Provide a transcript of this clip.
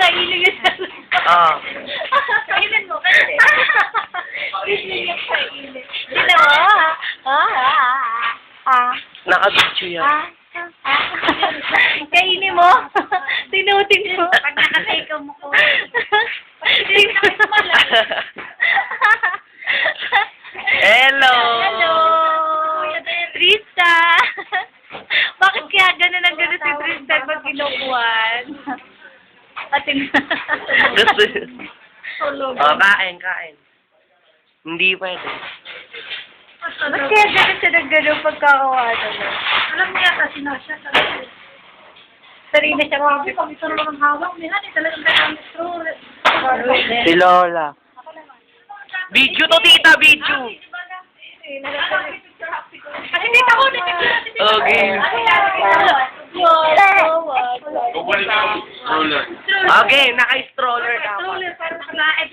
Kainin niya sa... Ah. Kainin mo kasi. Kainin niya kainin. Sino mo? Naka-video yan. Kainin mo. Tinutin mo. Pag nakatake mo ko. Hello! Hello! Trista! Bakit kaya gano'n ang gano'n si Tristan pag kinukuhan? Ating... Gusto Oh, kain. Hindi pwede. Ba't kaya gano'n siya ng gano'n pagkakakuhan? Alam niya kasi na siya talaga. Sarili siya Grabe, pag ito naman ang hawak niya, talagang kailangan stroller. Si Lola. Video to, tita, video. Kasi dito ko, Okay. Okay, naka-stroller ka. Stroller, parang naka